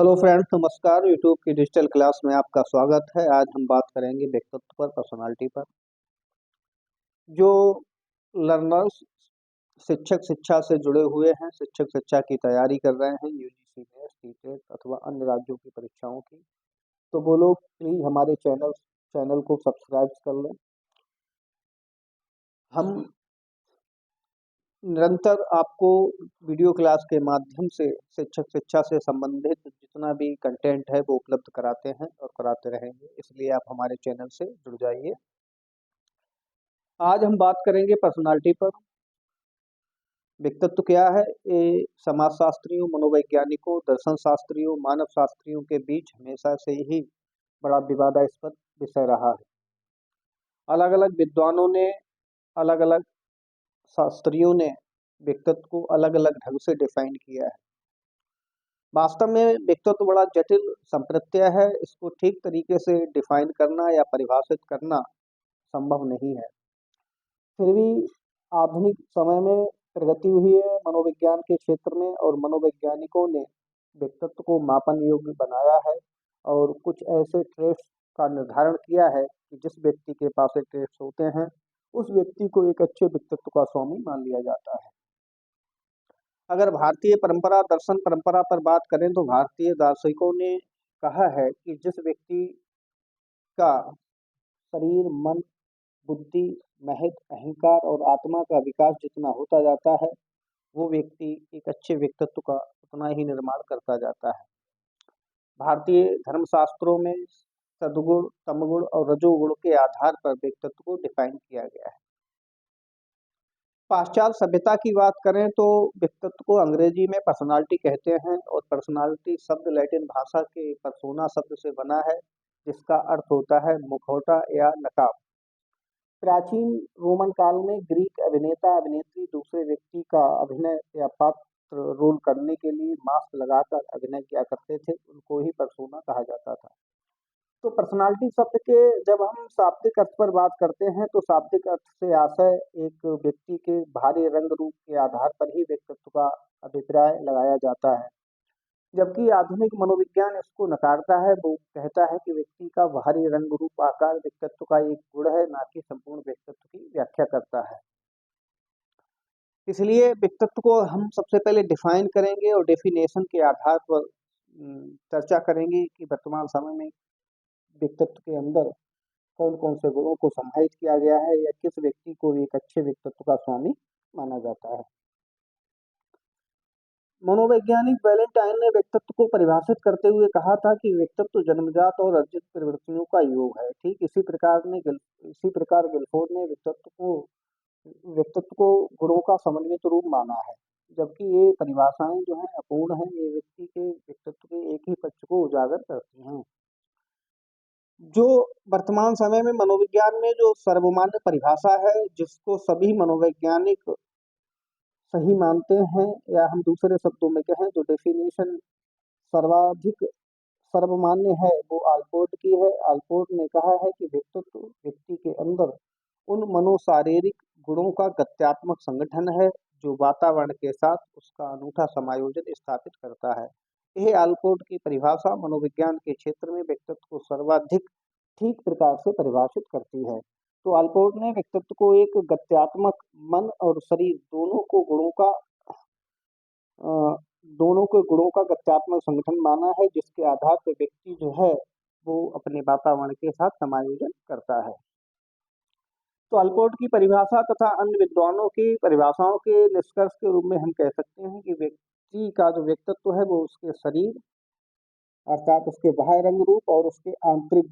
Hello friends, नमस्कार। YouTube की digital class में आपका स्वागत है। आज हम बात करेंगे व्यक्तित्व पर, पर्सनालिटी पर। जो लर्नर्स शिक्षक शिक्षा से जुड़े हुए हैं, शिक्षक शिक्षा की तैयारी कर रहे हैं, यूजीसी नेट, सीटेट अथवा अन्य राज्यों की परीक्षाओं की, तो वो लोग प्लीज हमारे चैनल को सब्सक्राइब कर लें। हम निरंतर आपको वीडियो क्लास के माध्यम से शिक्षक शिक्षा से संबंधित जितना भी कंटेंट है वो उपलब्ध कराते हैं और कराते रहेंगे, इसलिए आप हमारे चैनल से जुड़ जाइए। आज हम बात करेंगे पर्सनालिटी पर। व्यक्तित्व क्या है? ये समाजशास्त्रियों, मनोवैज्ञानिकों, दर्शन शास्त्रियों, मानव शास्त्रियों के बीच हमेशा से ही बड़ा विवादास्पद विषय रहा है। अलग अलग विद्वानों ने, अलग अलग शास्त्रियों ने व्यक्तित्व को अलग अलग ढंग से डिफाइन किया है। वास्तव में व्यक्तित्व बड़ा जटिल संप्रत्यय है। इसको ठीक तरीके से डिफाइन करना या परिभाषित करना संभव नहीं है। फिर भी आधुनिक समय में प्रगति हुई है मनोविज्ञान के क्षेत्र में, और मनोवैज्ञानिकों ने व्यक्तित्व को मापन योग्य बनाया है और कुछ ऐसे ट्रेट्स का निर्धारण किया है कि जिस व्यक्ति के पास ये ट्रेट्स होते हैं उस व्यक्ति को एक अच्छे व्यक्तित्व का स्वामी मान लिया जाता है। अगर भारतीय परंपरा, दर्शन परंपरा पर बात करें तो भारतीय दार्शनिकों ने कहा है कि जिस व्यक्ति का शरीर, मन, बुद्धि, महत्व, अहंकार और आत्मा का विकास जितना होता जाता है, वो व्यक्ति एक अच्छे व्यक्तित्व का उतना ही निर्माण करता जाता है। भारतीय धर्मशास्त्रों में सद्गुण, तमगुण और रजोगुण के आधार पर व्यक्तित्व को डिफाइन किया गया है। पाश्चात्य सभ्यता की बात करें तो व्यक्तित्व को अंग्रेजी में पर्सनालिटी कहते हैं, और पर्सनालिटी शब्द लैटिन भाषा के पर्सोना शब्द से बना है, जिसका अर्थ होता है मुखौटा या नकाब। प्राचीन रोमन काल में ग्रीक अभिनेता अभिनेत्री दूसरे व्यक्ति का अभिनय या पात्र रोल करने के लिए मास्क लगाकर अभिनय किया करते थे, उनको ही पर्सोना कहा जाता था। तो पर्सनालिटी शब्द के जब हम शाब्दिक अर्थ पर बात करते हैं तो शाब्दिक अर्थ से आशय एक व्यक्ति के बाहरी रंग रूप के आधार पर ही व्यक्तित्व का अभिप्राय लगाया जाता है, जबकि आधुनिक मनोविज्ञान इसको नकारता है। वो कहता है कि व्यक्ति का बाहरी रंग रूप आकार व्यक्तित्व का एक गुण है, ना कि संपूर्ण व्यक्तित्व की व्याख्या करता है। इसलिए व्यक्तित्व को हम सबसे पहले डिफाइन करेंगे और डेफिनेशन के आधार पर चर्चा करेंगे कि वर्तमान समय में व्यक्तित्व के अंदर कौन कौन से गुणों को समाहित किया गया है या किस व्यक्ति को एक अच्छे व्यक्तित्व का स्वामी माना जाता है। मनोवैज्ञानिक वैलेंटाइन ने व्यक्तित्व को परिभाषित करते हुए कहा था कि व्यक्तित्व जन्मजात और अर्जित प्रवृत्तियों का योग है। ठीक इसी प्रकार गिलफोर्ड ने व्यक्तित्व को गुणों का समन्वित रूप माना है, जबकि ये परिभाषाएं जो हैं अपूर्ण हैं। ये व्यक्ति के व्यक्तित्व के एक ही पक्ष को उजागर करती हैं। जो वर्तमान समय में मनोविज्ञान में जो सर्वमान्य परिभाषा है, जिसको सभी मनोवैज्ञानिक सही मानते हैं, या हम दूसरे शब्दों में कहें तो डेफिनेशन सर्वाधिक सर्वमान्य है, वो आल्पोर्ट की है। आल्पोर्ट ने कहा है कि व्यक्तित्व व्यक्ति के अंदर उन मनोशारीरिक गुणों का गत्यात्मक संगठन है जो वातावरण के साथ उसका अनूठा समायोजन स्थापित करता है। यह आल्पोर्ट की परिभाषा मनोविज्ञान के क्षेत्र में व्यक्तित्व को सर्वाधिक ठीक प्रकार से परिभाषित करती है। तो आल्पोर्ट ने व्यक्तित्व को एक गत्यात्मक, मन और शरीर अ, दोनों के गुणों का गत्यात्मक संगठन माना है, जिसके आधार पर व्यक्ति जो है वो अपने वातावरण के साथ समायोजन करता है। तो अल्पोर्ट की परिभाषा तथा अन्य विद्वानों की परिभाषाओं के निष्कर्ष के रूप में हम कह सकते हैं कि व्यक्ति का जो व्यक्तित्व है वो उसके शरीर अर्थात उसके बाह्य रंग रूप और उसके आंतरिक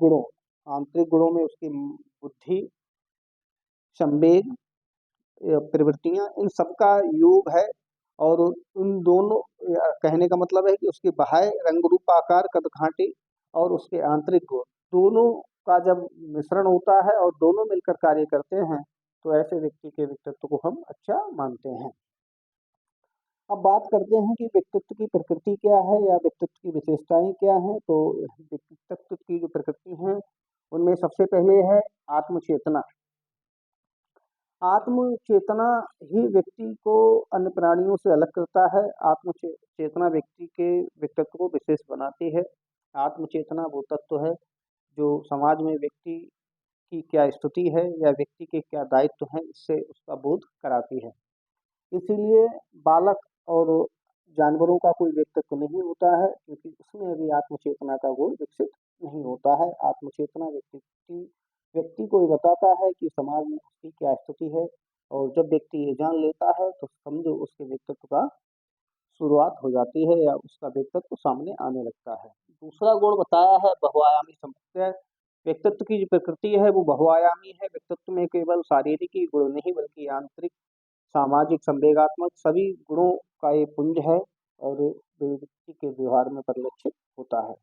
गुणों में उसकी बुद्धि, संवेग, प्रवृत्तियां, इन सबका योग है। और उन दोनों कहने का मतलब है कि उसके बाह्य रंग रूप आकार, कद, कांटे और उसके आंतरिक गुण, दोनों का जब मिश्रण होता है और दोनों मिलकर कार्य करते हैं तो ऐसे व्यक्ति के व्यक्तित्व को हम अच्छा मानते हैं। अब बात करते हैं कि व्यक्तित्व की प्रकृति क्या है या व्यक्तित्व की विशेषताएं क्या हैं। तो व्यक्तित्व की जो प्रकृति है उनमें सबसे पहले है आत्मचेतना। आत्म चेतना ही व्यक्ति को अन्य प्राणियों से अलग करता है। आत्म चेतना व्यक्ति के व्यक्तित्व को विशेष बनाती है। आत्म चेतना वो तत्व है जो समाज में व्यक्ति की क्या स्थिति है या व्यक्ति के क्या दायित्व हैं, इससे उसका बोध कराती है। इसीलिए बालक और जानवरों का कोई व्यक्तित्व नहीं होता है, क्योंकि उसमें अभी आत्मचेतना का गुण विकसित नहीं होता है। आत्मचेतना व्यक्ति को ये बताता है कि समाज में उसकी क्या स्थिति है, और जब व्यक्ति ये जान लेता है तो समझो उसके व्यक्तित्व का शुरुआत हो जाती है या उसका व्यक्तित्व सामने आने लगता है। दूसरा गुण बताया है बहुआयामी संपत्ति। व्यक्तित्व की जो प्रकृति है वो बहुआयामी है। व्यक्तित्व में केवल शारीरिक ही गुण नहीं बल्कि आंतरिक, सामाजिक, संवेगात्मक सभी गुणों का ये पुंज है, और ये व्यक्ति के व्यवहार में परिलक्षित होता है।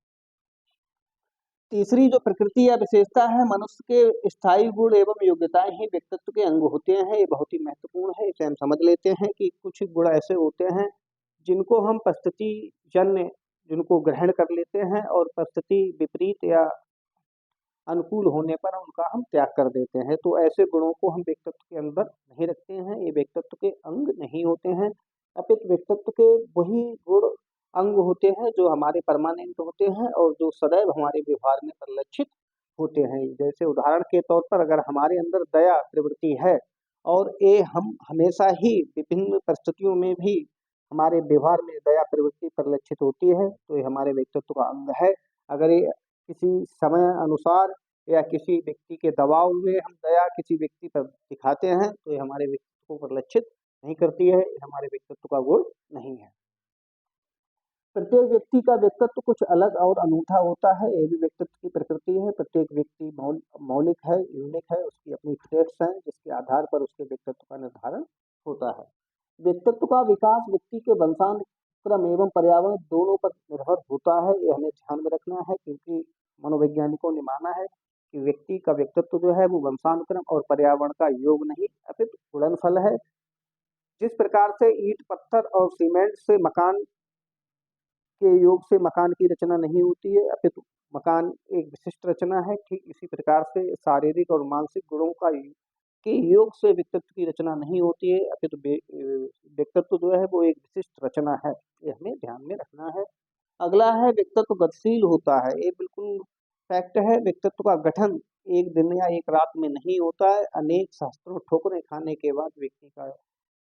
तीसरी जो प्रकृति या विशेषता है, मनुष्य के स्थायी गुण एवं योग्यताएं ही व्यक्तित्व के अंग होते हैं। ये बहुत ही महत्वपूर्ण है। इसे हम समझ लेते हैं कि कुछ गुण ऐसे होते हैं जिनको हम परिस्थिति जन्य जिनको ग्रहण कर लेते हैं, और परिस्थिति विपरीत या अनुकूल होने पर उनका हम त्याग कर देते हैं। तो ऐसे गुणों को हम व्यक्तित्व के अंदर नहीं रखते हैं, ये व्यक्तित्व के अंग नहीं होते हैं। अपितु व्यक्तित्व के वही गुण अंग होते हैं जो हमारे परमानेंट होते हैं और जो सदैव हमारे व्यवहार में परिलक्षित होते हैं। जैसे उदाहरण के तौर पर अगर हमारे अंदर दया प्रवृत्ति है और ये हम हमेशा ही विभिन्न परिस्थितियों में भी हमारे व्यवहार में दया प्रवृत्ति परिलक्षित होती है, तो ये हमारे व्यक्तित्व का अंग है। अगर ये किसी समय अनुसार या किसी व्यक्ति के दबाव में हम दया किसी व्यक्ति पर दिखाते हैं, तो ये हमारे व्यक्तित्व को परिलक्षित नहीं करती है, ये हमारे व्यक्तित्व का गुण नहीं है। प्रत्येक व्यक्ति का व्यक्तित्व कुछ अलग और अनूठा होता है, ये भी व्यक्तित्व की प्रकृति है। प्रत्येक व्यक्ति मौलिक है, यूनिक है, उसकी अपनी ट्रेट्स हैं जिसके आधार पर उसके व्यक्तित्व का निर्धारण होता है। व्यक्तित्व का विकास व्यक्ति के वंशानुक्रम एवं पर्यावरण दोनों पर निर्भर होता है, ये हमें ध्यान में रखना है, क्योंकि मनोवैज्ञानिकों ने माना है कि व्यक्ति का व्यक्तित्व जो है वो वंशानुक्रम और पर्यावरण का योग नहीं अपितु गुणनफल है। जिस प्रकार से ईंट पत्थर और सीमेंट से मकान के योग से मकान की रचना नहीं होती है, अपितु मकान एक विशिष्ट रचना है, ठीक इसी प्रकार से शारीरिक और मानसिक गुणों का के योग से व्यक्तित्व की रचना नहीं होती है, अपितु व्यक्तित्व जो है वो एक विशिष्ट रचना है, ये हमें ध्यान में रखना है। अगला है व्यक्तित्व गतिशील होता है, ये बिल्कुल फैक्ट है। व्यक्तित्व का गठन एक दिन या एक रात में नहीं होता है, अनेक सहस्त्रों ठोकरें खाने के बाद व्यक्ति का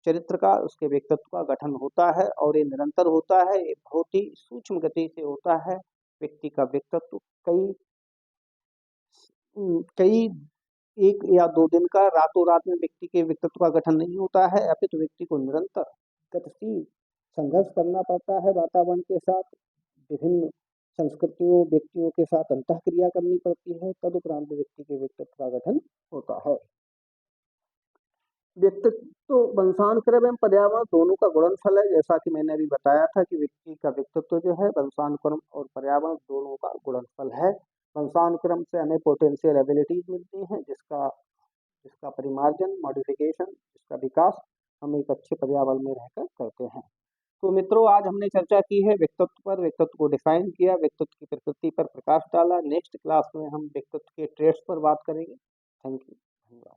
चरित्र का उसके व्यक्तित्व का गठन होता है, और ये निरंतर होता है, ये बहुत ही सूक्ष्म गति से होता है। व्यक्ति का व्यक्तित्व कई कई एक या दो दिन का रातों रात में व्यक्ति के व्यक्तित्व का गठन नहीं होता है, अपितु व्यक्ति को निरंतर गतिशील संघर्ष करना पड़ता है वातावरण के साथ, विभिन्न संस्कृतियों व्यक्तियों के साथ अंतःक्रिया करनी पड़ती है, तदुपरांत व्यक्ति के व्यक्तित्व का गठन होता है। व्यक्तित्व वंशानुक्रम एवं पर्यावरण दोनों का गुणनफल है। जैसा कि मैंने अभी बताया था कि व्यक्ति का व्यक्तित्व जो है वंशानुक्रम और पर्यावरण दोनों का गुणनफल है। वंशानुक्रम से हमें पोटेंशियल एबिलिटीज मिलती हैं, जिसका जिसका परिमार्जन, मॉडिफिकेशन, जिसका विकास हम एक अच्छे पर्यावरण में रहकर करते हैं। तो मित्रों, आज हमने चर्चा की है व्यक्तित्व पर, व्यक्तित्व को डिफाइन किया, व्यक्तित्व की प्रकृति पर प्रकाश डाला। नेक्स्ट क्लास में हम व्यक्तित्व के ट्रेड्स पर बात करेंगे। थैंक यू, धन्यवाद।